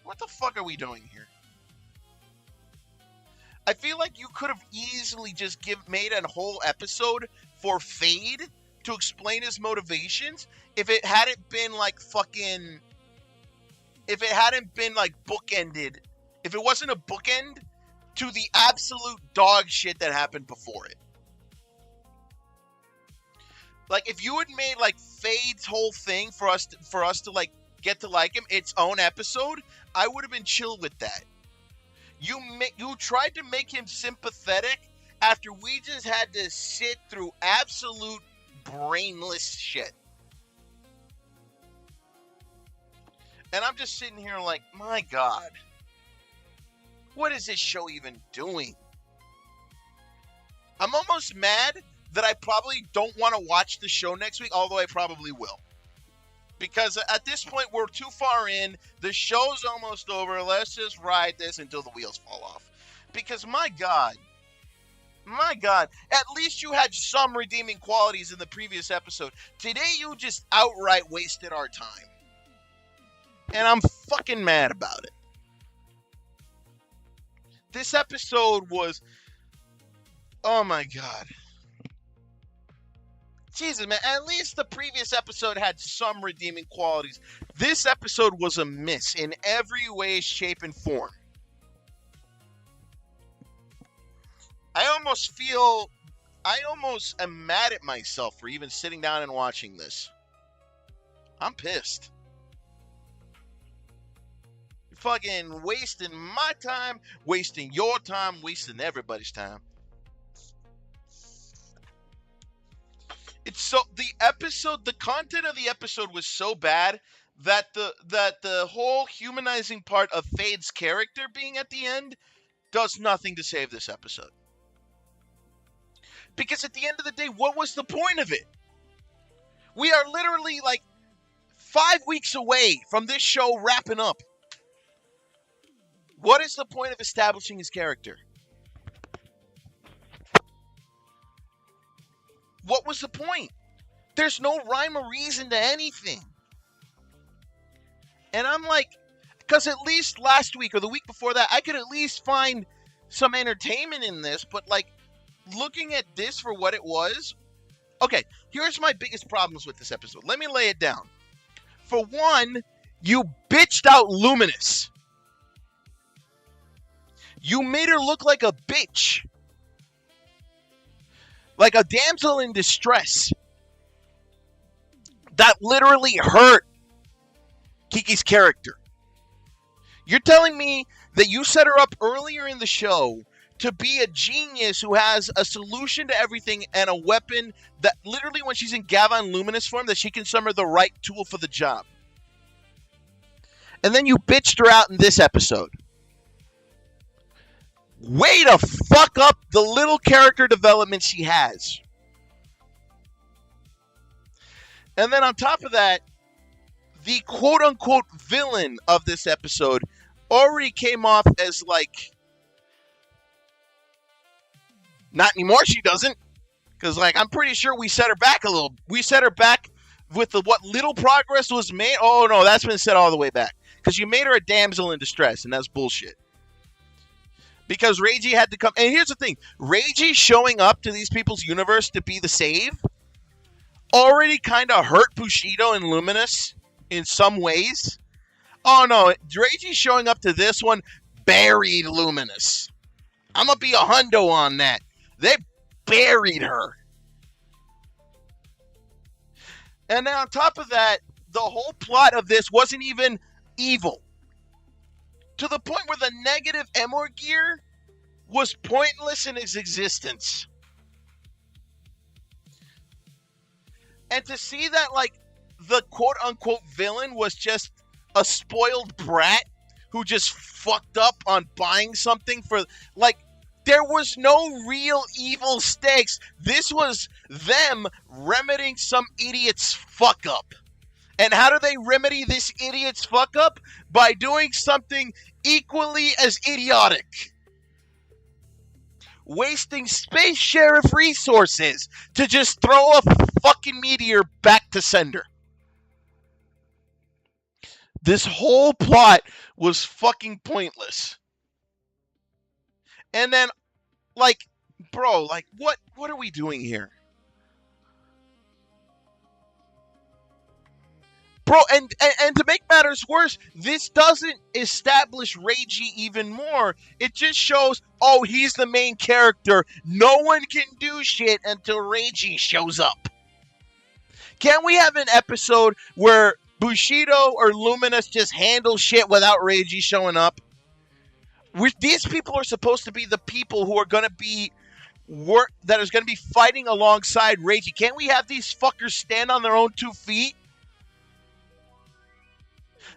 What the fuck are we doing here? I feel like you could have easily just made a whole episode for Fade to explain his motivations if it hadn't been like fucking... If it hadn't been like bookended. If it wasn't a bookend to the absolute dog shit that happened before it. Like, if you had made like Fade's whole thing for us to like get to like him its own episode, I would have been chill with that. You tried to make him sympathetic after we just had to sit through absolute brainless shit. And I'm just sitting here like, my God, what is this show even doing? I'm almost mad that I probably don't want to watch the show next week, although I probably will. Because at this point, we're too far in. The show's almost over. Let's just ride this until the wheels fall off. Because, my God, at least you had some redeeming qualities in the previous episode. Today, you just outright wasted our time. And I'm fucking mad about it. This episode was... Oh, my God. Jesus, man, at least the previous episode had some redeeming qualities. This episode was a miss in every way, shape, and form. I almost am mad at myself for even sitting down and watching this. I'm pissed. You're fucking wasting my time, wasting your time, wasting everybody's time. It's so the content of the episode was so bad that the whole humanizing part of Fade's character being at the end does nothing to save this episode. Because at the end of the day, what was the point of it? We are literally like 5 weeks away from this show wrapping up. What is the point of establishing his character? What was the point? There's no rhyme or reason to anything. And I'm like, because at least last week or the week before that, I could at least find some entertainment in this. But like, looking at this for what it was. Okay, here's my biggest problems with this episode. Let me lay it down. For one, you bitched out Luminous. You made her look like a bitch. Like a damsel in distress. That literally hurt Kiki's character. You're telling me that you set her up earlier in the show to be a genius who has a solution to everything and a weapon that literally when she's in Gav-sudan Luminous form that she can summon the right tool for the job. And then you bitched her out in this episode. Way to fuck up the little character development she has. And then on top of that, the quote-unquote villain of this episode already came off as like... Not anymore, she doesn't. Because, like, I'm pretty sure we set her back a little. We set her back with what little progress was made. Oh, no, that's been set all the way back. Because you made her a damsel in distress, and that's bullshit. Because Reiji had to come. And here's the thing. Reiji showing up to these people's universe to be the save already kind of hurt Bushido and Luminous in some ways. Oh, no. Reiji showing up to this one buried Luminous. I'm going to be a hundo on that. They buried her. And then on top of that, the whole plot of this wasn't even evil. To the point where the negative Emor gear was pointless in its existence. And to see that, like, the quote-unquote villain was just a spoiled brat who just fucked up on buying something for, like, there was no real evil stakes. This was them remedying some idiot's fuck up. And how do they remedy this idiot's fuck up? By doing something equally as idiotic. Wasting Space Sheriff resources to just throw a fucking meteor back to sender. This whole plot was fucking pointless. And then, like, bro, like, what are we doing here? Bro, and to make matters worse, this doesn't establish Reiji even more. It just shows, oh, he's the main character. No one can do shit until Reiji shows up. Can't we have an episode where Bushido or Luminous just handle shit without Reiji showing up? These people are supposed to be the people who are going to be that is going to be fighting alongside Reiji. Can't we have these fuckers stand on their own 2 feet?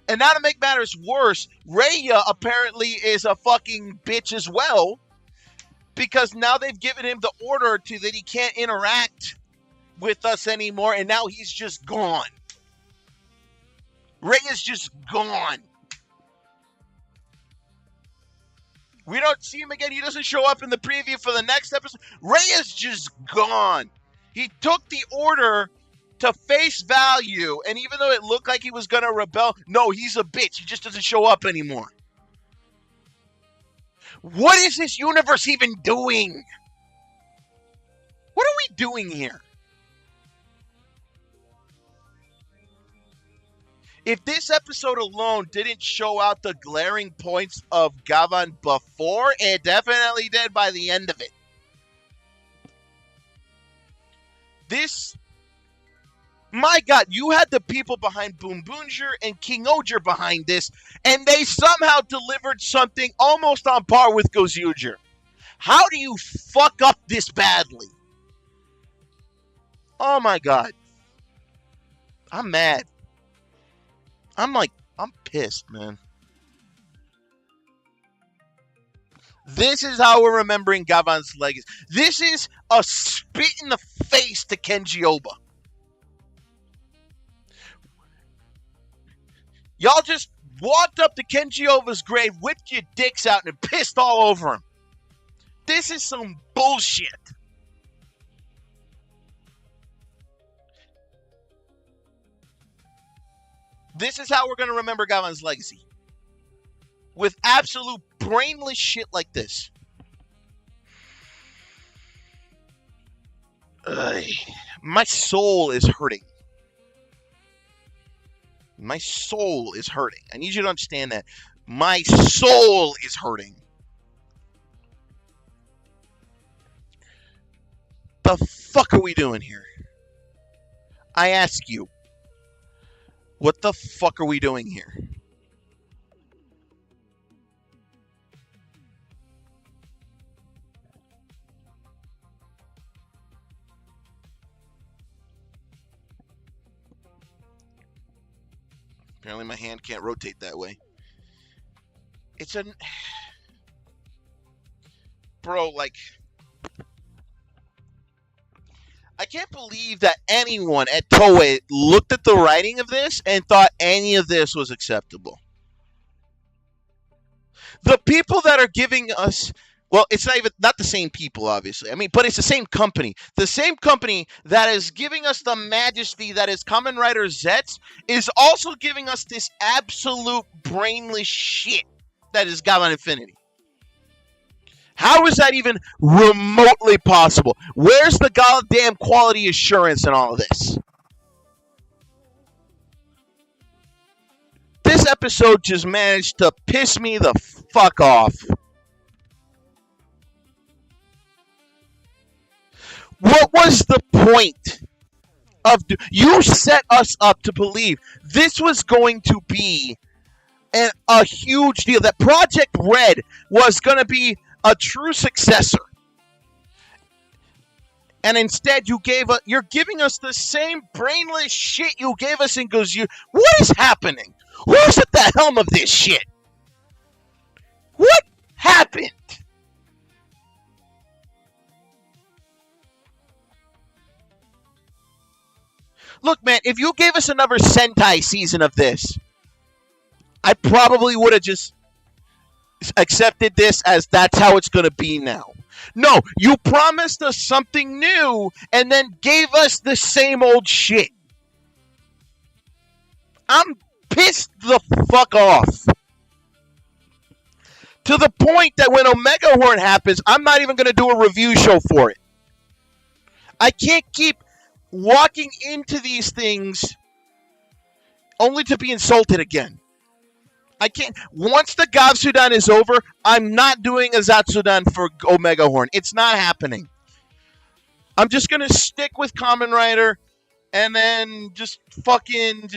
And now to make matters worse, Raya apparently is a fucking bitch as well, because now they've given him the order that he can't interact with us anymore, and now he's just gone. Raya's just gone. We don't see him again. He doesn't show up in the preview for the next episode. Raya's just gone. He took the order to face value, and even though it looked like he was going to rebel, no, he's a bitch. He just doesn't show up anymore. What is this universe even doing? What are we doing here? If this episode alone didn't show out the glaring points of Gavan before, it definitely did by the end of it. My God, you had the people behind Boom Boonjer and King Oger behind this, and they somehow delivered something almost on par with Gozuger. How do you fuck up this badly? Oh my God. I'm mad. I'm pissed, man. This is how we're remembering Gavan's legacy. This is a spit in the face to Kenji Oba. Y'all just walked up to Kenji Oba's grave, whipped your dicks out, and pissed all over him. This is some bullshit. This is how we're going to remember Gavan's legacy. With absolute brainless shit like this. Ugh. My soul is hurting. My soul is hurting. I need you to understand that. My soul is hurting. The fuck are we doing here? I ask you. What the fuck are we doing here? Apparently my hand can't rotate that way. It's an... Bro, like... I can't believe that anyone at Toei looked at the writing of this and thought any of this was acceptable. The people that are giving us Well, it's not the same people, obviously. I mean, but it's the same company. The same company that is giving us the majesty that is Kamen Rider Zets is also giving us this absolute brainless shit that is Gavan Infinity. How is that even remotely possible? Where's the goddamn quality assurance in all of this? This episode just managed to piss me the fuck off. What was the point of... You set us up to believe this was going to be a huge deal. That Project Red was going to be a true successor. And instead you're giving us the same brainless shit you gave us in Gozu. What is happening? Who's at the helm of this shit? What happened? Look, man, if you gave us another Sentai season of this, I probably would have just accepted this as that's how it's going to be now. No, you promised us something new and then gave us the same old shit. I'm pissed the fuck off. To the point that when Omega Horn happens, I'm not even going to do a review show for it. I can't keep walking into these things only to be insulted again. I can't. Once the Gav-sudan is over, I'm not doing a Zatsudan for Omega Horn. It's not happening. I'm just going to stick with Kamen Rider and then just fucking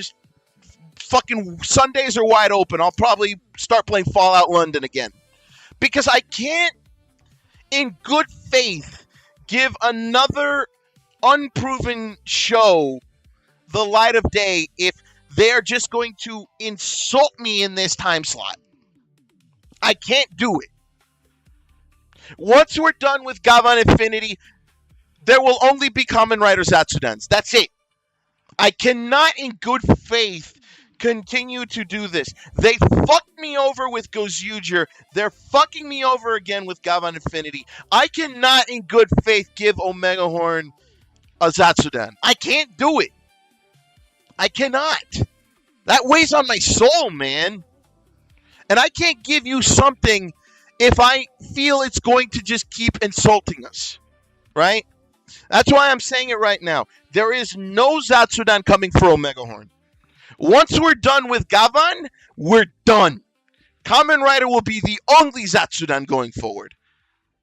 Sundays are wide open. I'll probably start playing Fallout London again. Because I can't, in good faith, give another unproven show the light of day if they're just going to insult me in this time slot. I can't do it. Once we're done with Gavan Infinity, there will only be Kamen Rider Zatsudans. That's it. I cannot, in good faith, continue to do this. They fucked me over with Gozuger. They're fucking me over again with Gavan Infinity. I cannot, in good faith, give Omega Horn a Zatsudan. I can't do it. I cannot. That weighs on my soul, man. And I can't give you something if I feel it's going to just keep insulting us. Right? That's why I'm saying it right now. There is no Zatsudan coming for Omega Horn. Once we're done with Gavan, we're done. Kamen Rider will be the only Zatsudan going forward.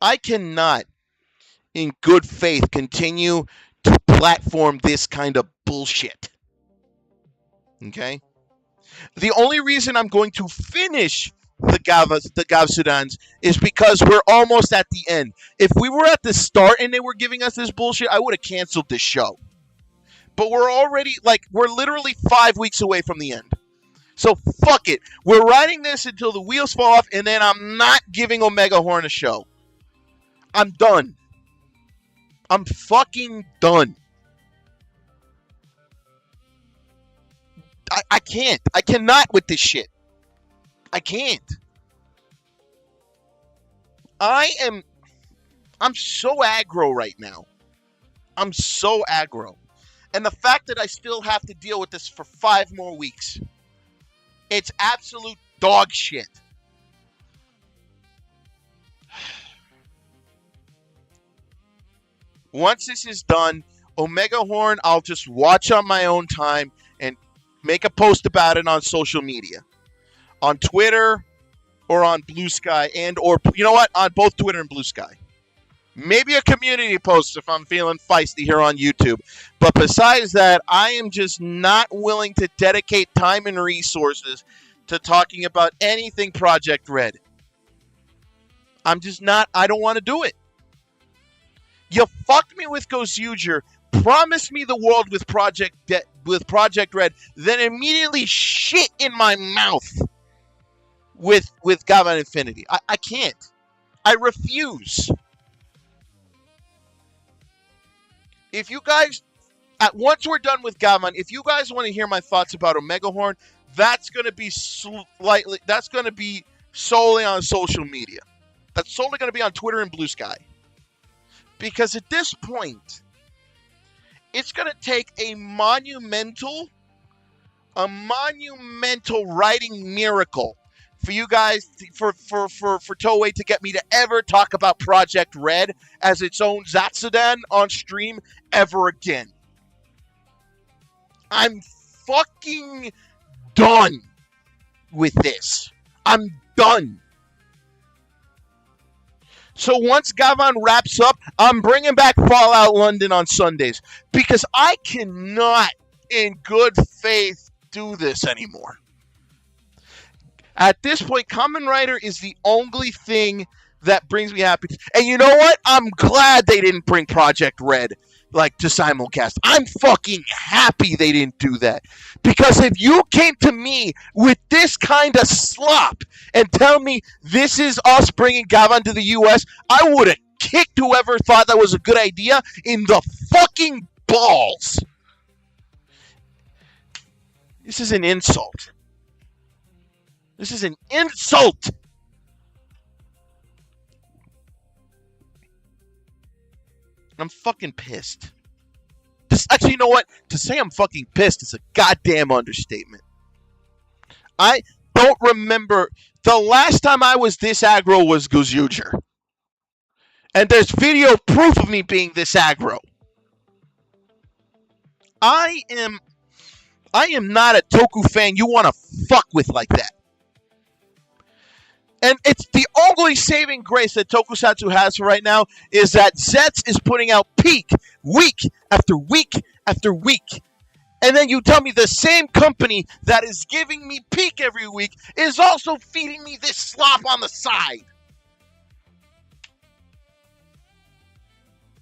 I cannot, in good faith, continue to platform this kind of bullshit. Okay? The only reason I'm going to finish the Gav-sudans is because we're almost at the end. If we were at the start and they were giving us this bullshit, I would have canceled this show. But we're literally 5 weeks away from the end. So fuck it. We're riding this until the wheels fall off, and then I'm not giving Omega Horn a show. I'm done. I'm fucking done. I can't. I cannot with this shit. I can't. I'm so aggro right now. I'm so aggro. And the fact that I still have to deal with this for 5 more weeks. It's absolute dog shit. Once this is done, Omega Horn, I'll just watch on my own time and make a post about it on social media. On Twitter or on Blue Sky or you know what? On both Twitter and Blue Sky. Maybe a community post if I'm feeling feisty here on YouTube. But besides that, I am just not willing to dedicate time and resources to talking about anything Project Red. I'm just not. I don't want to do it. You fucked me with Gozuger, promised me the world with Project Red, then immediately shit in my mouth with Gavan Infinity. I can't. I refuse. If you guys, once we're done with Gavan, if you guys want to hear my thoughts about Omega Horn, that's going to be solely on social media. that's solely going to be on Twitter and Blue Sky. Because at this point, it's going to take a monumental writing miracle for you guys, for Toei to get me to ever talk about Project Red as its own Gav-sudan on stream ever again. I'm fucking done with this. I'm done. So once Gavan wraps up, I'm bringing back Fallout London on Sundays because I cannot, in good faith, do this anymore. At this point, Kamen Rider is the only thing that brings me happiness. And you know what? I'm glad they didn't bring Project Red to simulcast. I'm fucking happy they didn't do that. Because if you came to me with this kind of slop and tell me this is us bringing Gavan to the US, I would have kicked whoever thought that was a good idea in the fucking balls. This is an insult. This is an insult. I'm fucking pissed. Actually, you know what? To say I'm fucking pissed is a goddamn understatement. I don't remember. The last time I was this aggro was Gozuger. And there's video proof of me being this aggro. I am not a Toku fan you want to fuck with like that. And it's the only saving grace that Tokusatsu has right now is that Zetsu is putting out Peak week after week after week. And then you tell me the same company that is giving me Peak every week is also feeding me this slop on the side.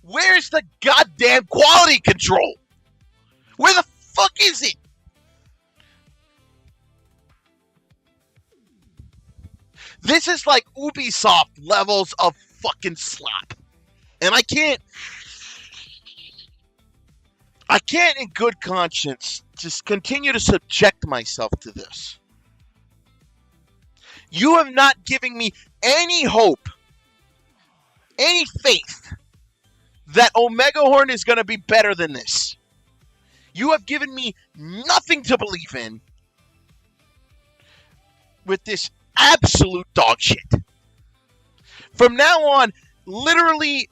Where's the goddamn quality control? Where the fuck is it? This is like Ubisoft levels of fucking slop. And I can't in good conscience just continue to subject myself to this. You have not given me any hope, any faith that Omega Horn is going to be better than this. You have given me nothing to believe in with this absolute dog shit. From now on, literally,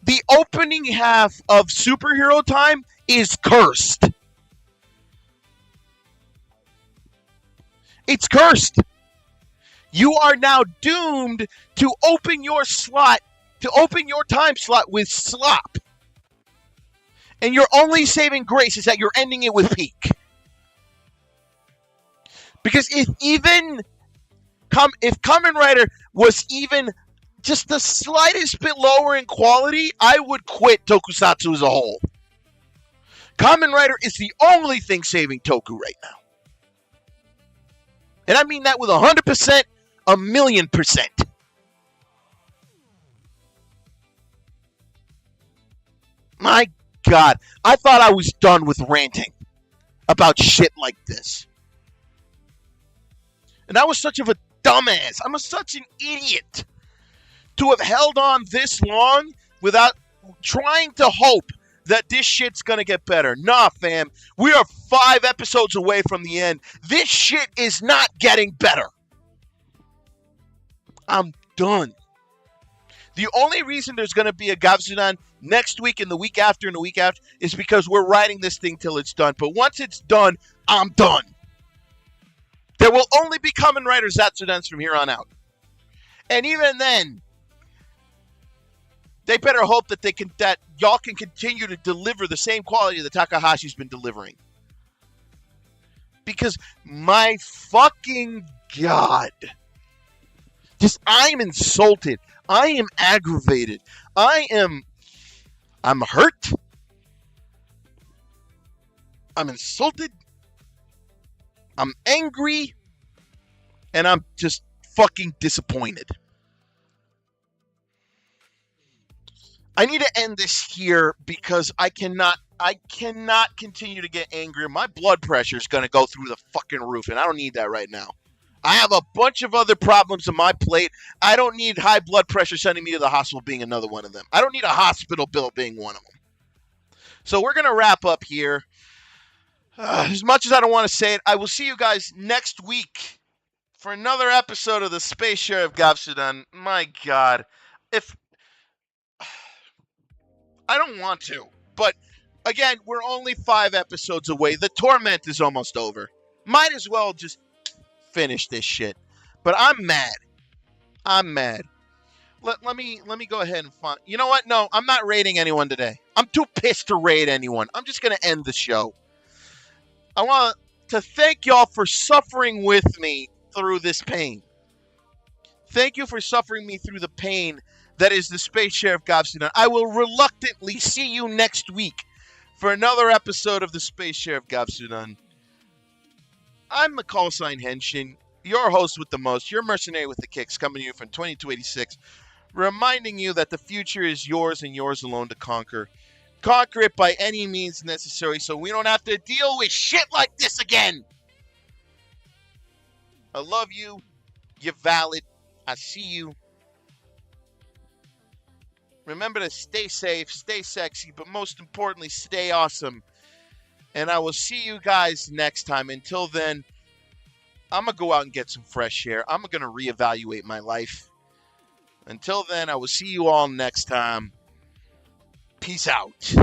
the opening half of Superhero Time is cursed. It's cursed. You are now doomed to open your time slot with slop. And your only saving grace is that you're ending it with Peak. Because if Kamen Rider was even just the slightest bit lower in quality, I would quit Tokusatsu as a whole. Kamen Rider is the only thing saving Toku right now. And I mean that with 100%, 1,000,000%. My God, I thought I was done with ranting about shit like this. And I was such of a dumbass. I'm such an idiot to have held on this long without trying to hope that this shit's gonna get better. Nah, fam. We are 5 episodes away from the end. This shit is not getting better. I'm done. The only reason there's gonna be a Gav-sudan next week and the week after and the week after is because we're writing this thing till it's done. But once it's done, I'm done. There will only be Kamen Rider Gav-sudans from here on out. And even then, they better hope that y'all can continue to deliver the same quality that Takahashi's been delivering. Because my fucking God. I'm insulted. I am aggravated. I'm hurt. I'm insulted. I'm angry. And I'm just fucking disappointed. I need to end this here because I cannot continue to get angry. My blood pressure is going to go through the fucking roof, and I don't need that right now. I have a bunch of other problems on my plate. I don't need high blood pressure sending me to the hospital being another one of them. I don't need a hospital bill being one of them. So we're going to wrap up here. As much as I don't want to say it, I will see you guys next week for another episode of the Space Sheriff Gav-sudan. My God. If I don't want to, but again, we're only 5 episodes away. The torment is almost over. Might as well just finish this shit. But I'm mad. Let me go ahead and find. You know what? No, I'm not rating anyone today. I'm too pissed to rate anyone. I'm just gonna end the show. I want to thank y'all for suffering with me through this pain. Thank you for suffering me through the pain that is the Space Sheriff Gav-sudan. I will reluctantly see you next week for another episode of the Space Sheriff Gav-sudan. I'm the call sign Henshin, your host with the most, your mercenary with the kicks, coming to you from 2286, reminding you that the future is yours and yours alone to conquer. Conquer it by any means necessary so we don't have to deal with shit like this again. I love you. You're valid. I see you. Remember to stay safe, stay sexy, but most importantly, stay awesome. And I will see you guys next time. Until then, I'm going to go out and get some fresh air. I'm going to reevaluate my life. Until then, I will see you all next time. Peace out.